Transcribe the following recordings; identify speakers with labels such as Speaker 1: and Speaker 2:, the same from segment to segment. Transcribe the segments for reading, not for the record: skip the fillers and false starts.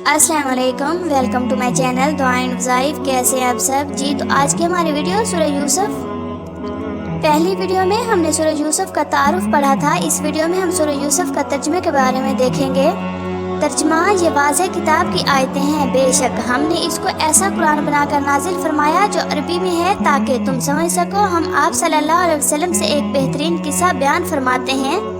Speaker 1: अस्सलाम वालेकुम, welcome to my channel दुआएं वज़ाइफ। कैसे हैं आप सब जी। तो आज की हमारी वीडियो सूरह यूसुफ। पहली वीडियो में हमने सूरह यूसुफ का तारुफ पढ़ा था। इस वीडियो में हम सूरह यूसुफ का तर्जुमे के बारे में देखेंगे। तर्जुमा ये वाज़ेह किताब की आयतें हैं, बेशक हमने इसको ऐसा कुरान बनाकर नाजिल फरमाया जो अरबी में है ताकि तुम समझ सको। हम आप सल्लल्लाहु अलैहि वसल्लम से एक बेहतरीन किस्सा बयान फरमाते हैं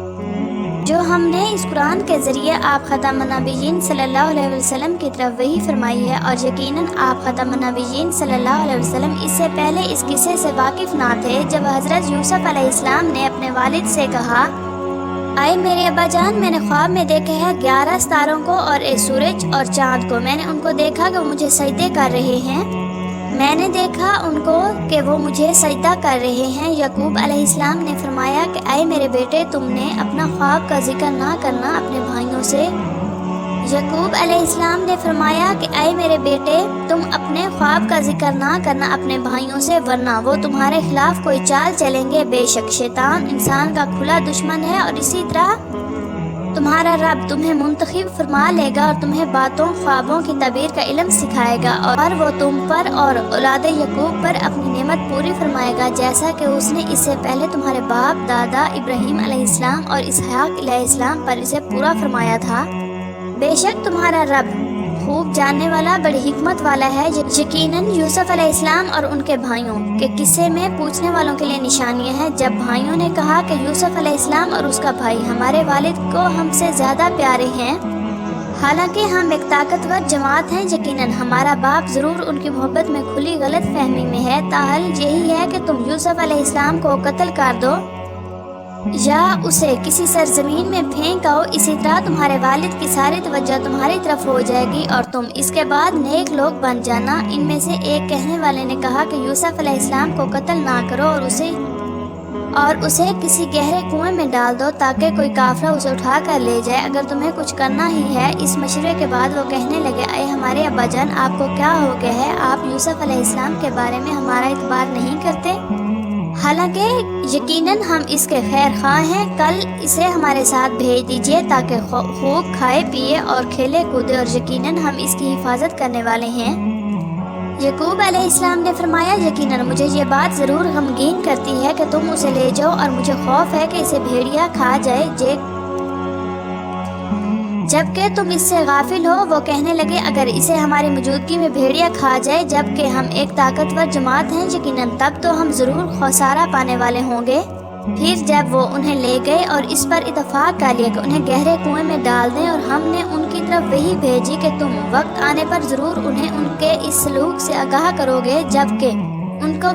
Speaker 1: जो हमने इस कुरान के ज़रिए आप ख़ातमुन नबिय्यीन सल्लल्लाहु अलैहि वसल्लम की तरफ वही फरमाई है, और यकीनन आप ख़ातमुन नबिय्यीन सल्लल्लाहु अलैहि वसल्लम इससे पहले इस किस्से से वाकिफ़ ना थे जब हज़रत यूसुफ अलैहिस्सलाम ने अपने वालिद से कहा, आए मेरे अब्बा जान, मैंने ख्वाब में देखे हैं 11 सितारों को और एक सूरज और चाँद को। मैंने उनको देखा कि वो मुझे सजदे कर रहे हैं। मैंने देखा उनको कि वो मुझे सजदा कर रहे हैं। यकूब अलैहिस्सलाम ने फरमाया कि आए मेरे बेटे, तुमने अपना ख्वाब का जिक्र ना करना अपने भाइयों से। यकूब अलैहिस्सलाम ने फरमाया कि आए मेरे बेटे, तुम अपने ख्वाब का जिक्र ना करना अपने भाइयों से, वरना वो तुम्हारे खिलाफ कोई चाल चलेंगे। बेशक शैतान इंसान का खुला दुश्मन है, और इसी तरह तुम्हारा रब तुम्हें मुंतखब फरमा लेगा और तुम्हें बातों ख्वाबों की तबीर का इल्म सिखाएगा, और वो तुम पर और औलाद यकूब पर अपनी नेमत पूरी फरमाएगा, जैसा कि उसने इससे पहले तुम्हारे बाप दादा इब्राहीम अलैहिस्सलाम और इसहाक अलैहिस्सलाम पर इसे पूरा फरमाया था। बेशक तुम्हारा रब खूब जानने वाला, बड़ी हिकमत वाला है। यकीनन यूसुफ अलैहिस्सलाम और उनके भाइयों के किस्से में पूछने वालों के लिए निशानियां हैं। जब भाइयों ने कहा कि यूसुफ अलैहिस्सलाम और उसका भाई हमारे वालिद को हमसे ज़्यादा प्यारे हैं, हालांकि हम एक ताकतवर जमात हैं, यकीनन हमारा बाप ज़रूर उनकी मोहब्बत में खुली गलत फहमी में है। ताहल यही है कि तुम यूसुफ अलैहिस्सलाम को कत्ल कर दो या उसे किसी सरजमीन में फेंक आओ। इसी तरह तुम्हारे वालिद की सारी तवज्जो तुम्हारी तरफ हो जाएगी और तुम इसके बाद नेक लोग बन जाना। इनमें से एक कहने वाले ने कहा कि यूसुफ अलैहिस्सलाम को कत्ल ना करो और उसे किसी गहरे कुएं में डाल दो ताकि कोई काफिला उसे उठा कर ले जाए, अगर तुम्हें कुछ करना ही है। इस मशवरे के बाद वो कहने लगे, अरे हमारे अब्बा जान, आपको क्या हो गया है? आप यूसुफ अलैहिस्सलाम के बारे में हमारा इतबार नहीं करते? हालांकि यकीनन हम इसके खैर ख्वाह हैं। कल इसे हमारे साथ भेज दीजिए ताकि खूब खाए पिए और खेले कूदे, और यकीनन हम इसकी हिफाजत करने वाले हैं। यकूब अलैहिस्सलाम ने फरमाया, यकीनन मुझे ये बात ज़रूर गमगीन करती है कि तुम उसे ले जाओ, और मुझे खौफ है कि इसे भेड़िया खा जाए जबकि तुम इससे गाफिल हो। वो कहने लगे, अगर इसे हमारी मौजूदगी में भेड़िया खा जाए जबकि हम एक ताकतवर जमात हैं, यकीनन तब तो हम ज़रूर खसारा पाने वाले होंगे। फिर जब वो उन्हें ले गए और इस पर इतफाक़ कर लिया कि उन्हें गहरे कुएं में डाल दें, और हमने उनकी तरफ वही भेजी कि तुम वक्त आने पर ज़रूर उन्हें उनके इस सलूक से आगाह करोगे जबकि उनको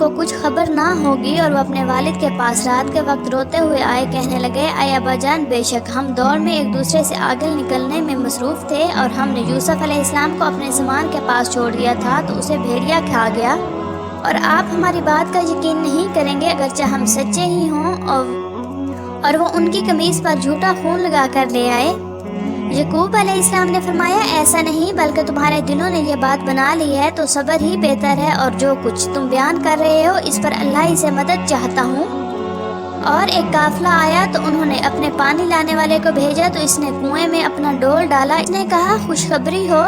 Speaker 1: कुछ खबर ना होगी। और वो अपने वालिद के पास रात के वक्त रोते हुए आए, कहने लगे, आए अब्बा जान, बेशक हम दौड़ में एक दूसरे से आगे निकलने में मसरूफ़ थे, और हमने यूसुफ अलैहिस्सलाम को अपने ज़मान के पास छोड़ दिया था तो उसे भेड़िया खा गया, और आप हमारी बात का यकीन नहीं करेंगे अगरचे हम सच्चे ही हों। और वो उनकी कमीज़ पर झूठा खून लगा कर ले आए। यकूब अलैहिस्सलाम ने फरमाया, ऐसा नहीं, बल्कि तुम्हारे दिलों ने यह बात बना ली है तो सब्र ही बेहतर है, और जो कुछ तुम बयान कर रहे हो इस पर अल्लाह ही से मदद चाहता हूँ। और एक काफिला आया तो उन्होंने अपने पानी लाने वाले को भेजा तो इसने कुएं में अपना डोल डाला। इसने कहा, खुशखबरी हो,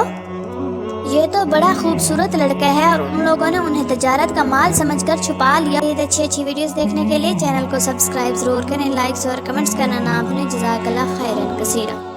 Speaker 1: ये तो बड़ा खूबसूरत लड़का है। और उन लोगों ने उन्हें तजारत का माल समझकर छुपा लिया। अच्छी वीडियोस देखने के लिए चैनल को सब्सक्राइब ज़रूर करें, लाइक्स और कमेंट्स करना ना भूलें। जज़ाकल्लाह खैरन कसीरा।